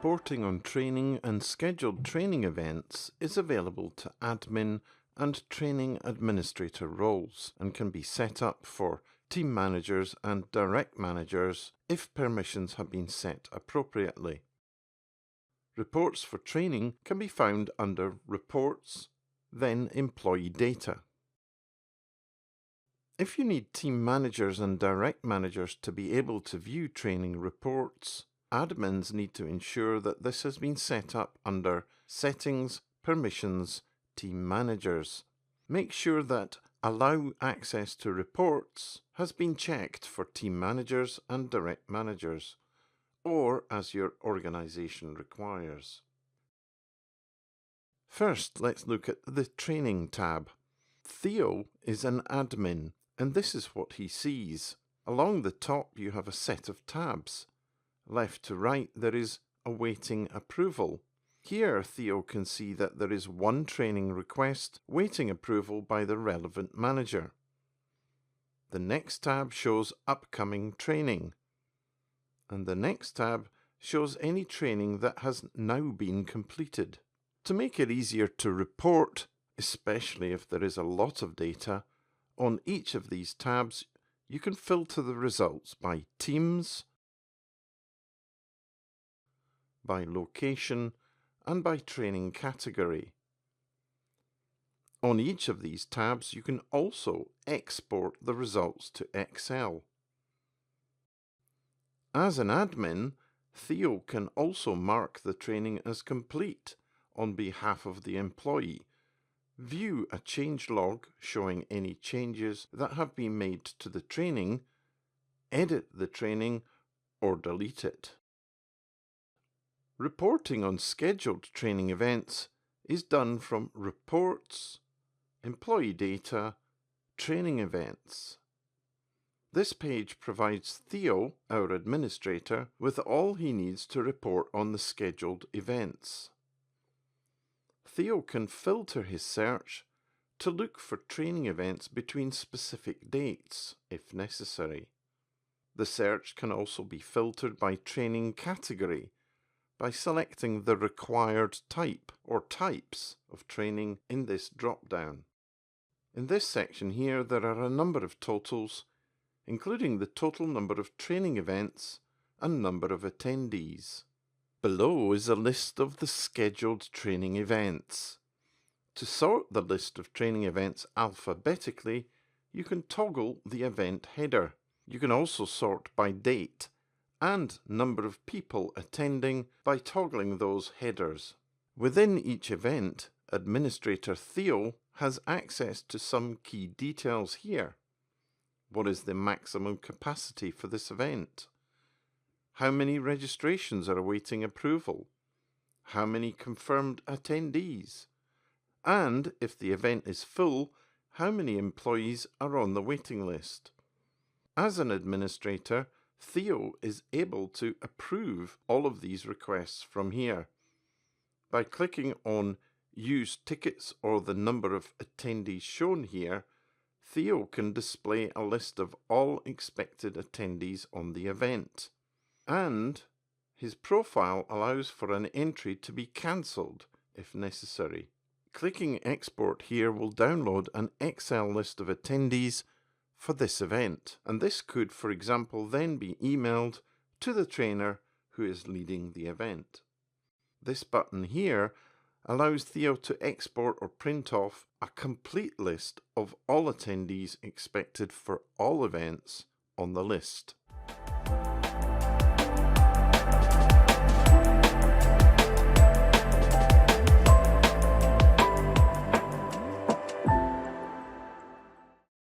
Reporting on training and scheduled training events is available to admin and training administrator roles and can be set up for team managers and direct managers if permissions have been set appropriately. Reports for training can be found under Reports, then Employee Data. If you need team managers and direct managers to be able to view training reports, admins need to ensure that this has been set up under Settings, Permissions, Team Managers. Make sure that Allow Access to Reports has been checked for team managers and direct managers, or as your organization requires. First, let's look at the Training tab. Theo is an admin, and this is what he sees. Along the top you have a set of tabs. Left to right there is Awaiting Approval. Here Theo can see that there is one training request waiting approval by the relevant manager. The next tab shows Upcoming Training, and the next tab shows any training that has now been completed. To make it easier to report, especially if there is a lot of data, on each of these tabs you can filter the results by teams, by location, and by training category. On each of these tabs you can also export the results to Excel. As an admin, Theo can also mark the training as complete on behalf of the employee, view a change log showing any changes that have been made to the training, edit the training, or delete it. Reporting on scheduled training events is done from Reports, Employee Data, Training Events. This page provides Theo, our administrator, with all he needs to report on the scheduled events. Theo can filter his search to look for training events between specific dates, if necessary. The search can also be filtered by training category, by selecting the required type or types of training in this drop-down. In this section here there are a number of totals, including the total number of training events and number of attendees. Below is a list of the scheduled training events. To sort the list of training events alphabetically, you can toggle the event header. You can also sort by date and number of people attending by toggling those headers. Within each event, Administrator Theo has access to some key details here. What is the maximum capacity for this event? How many registrations are awaiting approval? How many confirmed attendees? And if the event is full, how many employees are on the waiting list? As an administrator, Theo is able to approve all of these requests from here. By clicking on Use Tickets or the number of attendees shown here, Theo can display a list of all expected attendees on the event. And his profile allows for an entry to be cancelled if necessary. Clicking Export here will download an Excel list of attendees for this event, and this could, for example, then be emailed to the trainer who is leading the event. This button here allows Theo to export or print off a complete list of all attendees expected for all events on the list.